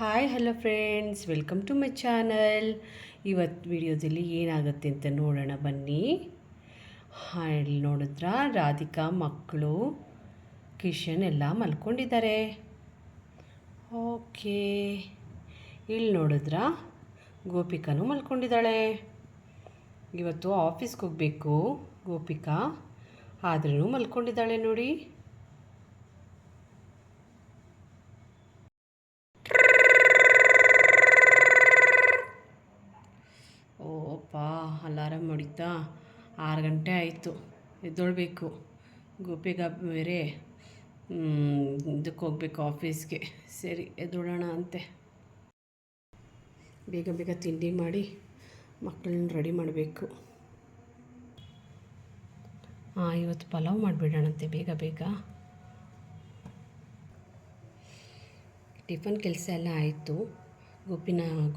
Hi hello friends, welcome to my channel. ಇವತ್ತು ವಿಡಿಯೋದಲ್ಲಿ ಏನಾಗುತ್ತೆ ಅಂತ ನೋಡೋಣ ಬನ್ನಿ. ಇಲ್ಲಿ ನೋಡಿದ್ರಾ, ರಾಧಿಕಾ ಮಕ್ಕಳು ಕಿಶನ್ ಎಲ್ಲ ಮಲ್ಕೊಂಡಿದ್ದಾರೆ. ಓಕೆ, ಇಲ್ಲಿ ನೋಡಿದ್ರಾ, ಗೋಪಿಕಾನು ಮಲ್ಕೊಂಡಿದ್ದಾಳೆ. ಇವತ್ತು ಆಫೀಸ್ಗೆ ಹೋಗಬೇಕು ಗೋಪಿಕಾ, ಆದ್ರೂ ಮಲ್ಕೊಂಡಿದ್ದಾಳೆ ನೋಡಿ. ಓಪಾ, ಅಲಾರಾಮ್ ಹೊಡಿತಾ 6 ಗಂಟೆ ಆಯಿತು, ಎದ್ದೊಳ್ಬೇಕು. ಗೋಪಿಗ ಬೇರೆ ಇದಕ್ಕೆ ಹೋಗ್ಬೇಕು ಆಫೀಸ್ಗೆ. ಸರಿ, ಎದ್ದೊಳೋಣ ಅಂತೆ. ಬೇಗ ಬೇಗ ತಿಂಡಿ ಮಾಡಿ ಮಕ್ಕಳನ್ನ ರೆಡಿ ಮಾಡಬೇಕು. ಇವತ್ತು ಪಲಾವ್ ಮಾಡಿಬಿಡೋಣಂತೆ ಬೇಗ ಬೇಗ. ಟಿಫನ್ ಕೆಲಸ ಎಲ್ಲ ಆಯಿತು.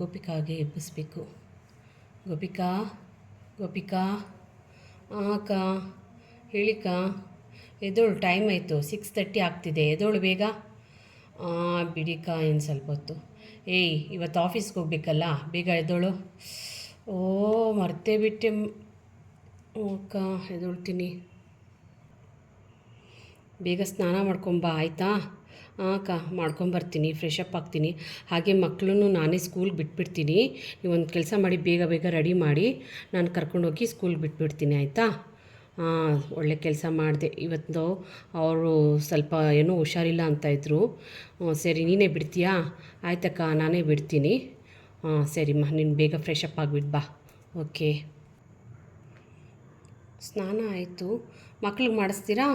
ಗೋಪಿಕಾಗೆ ಎಬ್ಬಿಸ್ಬೇಕು. ಗೋಪಿಕಾ ಗೋಪಿಕಾ, ಅಕ್ಕ ಹೇಳಿಕ, ಎದೋಳು, ಟೈಮ್ ಆಯಿತು, 6:30 ಆಗ್ತಿದೆ, ಎದೋಳು ಬೇಗ. ಬಿಡಿಕ, ಏನು ಸ್ವಲ್ಪ ಹೊತ್ತು. ಇವತ್ತು ಆಫೀಸ್ಗೆ ಹೋಗ್ಬೇಕಲ್ಲ, ಬೇಗ ಎದೋಳು. ಮರ್ತೇ ಬಿಟ್ಟೆ ಅಕ್ಕ, ಎದೊಳ್ತೀನಿ. ಬೇಗ ಸ್ನಾನ ಮಾಡ್ಕೊಂಬಾ ಆಯಿತಾ? ಅಕ್ಕ, ಮಾಡ್ಕೊಂಬರ್ತೀನಿ, ಫ್ರೆಶ್ ಅಪ್ ಆಗ್ತೀನಿ. ಹಾಗೆ ಮಕ್ಕಳನ್ನು ನಾನೇ ಸ್ಕೂಲ್ಗೆ ಬಿಟ್ಬಿಡ್ತೀನಿ. ನೀವೊಂದು ಕೆಲಸ ಮಾಡಿ, ಬೇಗ ಬೇಗ ರೆಡಿ ಮಾಡಿ ನಾನು ಕರ್ಕೊಂಡೋಗಿ ಸ್ಕೂಲ್ಗೆ ಬಿಟ್ಬಿಡ್ತೀನಿ ಆಯಿತಾ? ಒಳ್ಳೆ ಕೆಲಸ ಮಾಡಿದೆ. ಇವತ್ತು ಅವರು ಸ್ವಲ್ಪ ಏನೋ ಹುಷಾರಿಲ್ಲ ಅಂತಾಯಿದ್ರು. ಸರಿ, ನೀನೇ ಬಿಡ್ತೀಯಾ? ಆಯ್ತಕ್ಕ, ನಾನೇ ಬಿಡ್ತೀನಿ. ಸರಿಮ್ಮ, ನೀನು ಬೇಗ ಫ್ರೆಶ್ ಅಪ್ ಆಗಿಬಿಟ್ಟು ಬಾ. ಓಕೆ, ಸ್ನಾನ ಆಯಿತು. ಮಕ್ಳಿಗೆ ಮಾಡಿಸ್ತೀರಾ?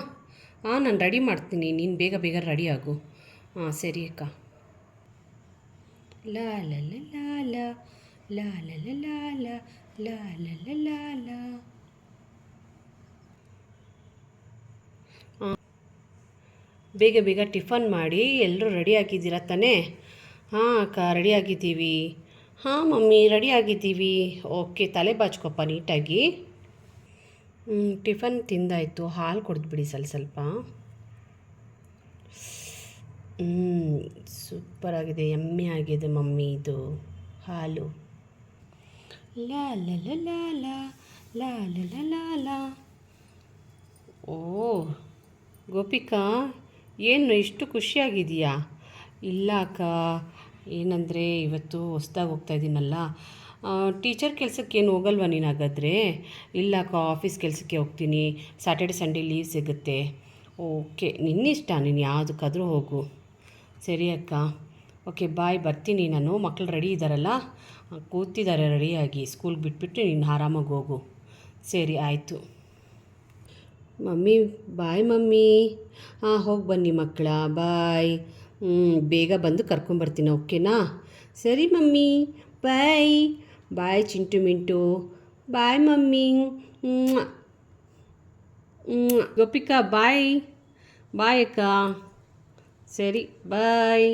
ನಾನು ರೆಡಿ ಮಾಡ್ತೀನಿ, ನೀನು ಬೇಗ ಬೇಗ ರೆಡಿ ಆಗು. ಸರಿ ಅಕ್ಕ. ಲಾ ಲ ಲ ಲಾ ಲ ಲಾ ಲ ಲ ಲಾ ಲ ಲಾ ಲ ಲ ಲಾ ಲ. ಬೇಗ ಬೇಗ ಟಿಫನ್ ಮಾಡಿ ಎಲ್ಲರೂ ರೆಡಿ ಆಗಿದ್ದೀರಾ ತಾನೇ? ಅಕ್ಕ, ರೆಡಿ ಆಗಿದ್ದೀವಿ. ಮಮ್ಮಿ, ರೆಡಿ ಆಗಿದ್ದೀವಿ. ಓಕೆ, ತಲೆ ಬಾಚ್ಕೊಪ್ಪ ನೀಟಾಗಿ. ಟಿಫನ್ ತಿಂದಾಯಿತು. ಹಾಲು ಕುಡಿದ್ಬಿಡಿ ಸ್ವಲ್ಪ. ಸೂಪರಾಗಿದೆ, ಯಮ್ಮಿ ಆಗಿದೆ ಮಮ್ಮಿ ಇದು ಹಾಲು. ಲಾ ಲ ಲ ಲಾ ಲಾ ಲಾ ಲ ಲ ಲಾ ಲಾ. ಗೋಪಿಕಾ, ಏನು ಇಷ್ಟು ಖುಷಿಯಾಗಿದೆಯಾ? ಇಲ್ಲ ಅಕ್ಕ, ಏನಂದರೆ ಇವತ್ತು ಹೊಸ್ದಾಗಿ ಹೋಗ್ತಾಯಿದ್ದೀನಲ್ಲ. ಟೀಚರ್ ಕೆಲಸಕ್ಕೇನು ಹೋಗಲ್ವ ನೀನು ಹಾಗಾದರೆ? ಇಲ್ಲ ಅಕ್ಕ, ಆಫೀಸ್ ಕೆಲಸಕ್ಕೆ ಹೋಗ್ತೀನಿ. ಸ್ಯಾಟರ್ಡೆ ಸಂಡೇ ಲೀವ್ ಸಿಗುತ್ತೆ. ಓಕೆ, ನಿನ್ನಿಷ್ಟ, ನೀನು ಯಾವುದಕ್ಕಾದರೂ ಹೋಗು. ಸರಿ ಅಕ್ಕ. ಓಕೆ, ಬಾಯ್, ಬರ್ತೀನಿ ನಾನು. ಮಕ್ಕಳು ರೆಡಿ ಇದ್ದಾರಲ್ಲ, ಕೂತಿದ್ದಾರೆ ರೆಡಿಯಾಗಿ. ಸ್ಕೂಲ್ಗೆ ಬಿಟ್ಬಿಟ್ಟು ನೀನು ಆರಾಮಾಗಿ ಹೋಗು. ಸರಿ, ಆಯಿತು ಮಮ್ಮಿ. ಬಾಯ್ ಮಮ್ಮಿ. ಹೋಗಿ ಬನ್ನಿ ಮಕ್ಕಳ, ಬಾಯ್. ಬೇಗ ಬಂದು ಕರ್ಕೊಂಬರ್ತೀನಿ, ಓಕೆನಾ? ಸರಿ mummy, bye. Bye Chintu Mintu. Bye mummy. Gopika, bye. Bye ಅಕ್ಕ. ಸರಿ, ಬಾಯ್.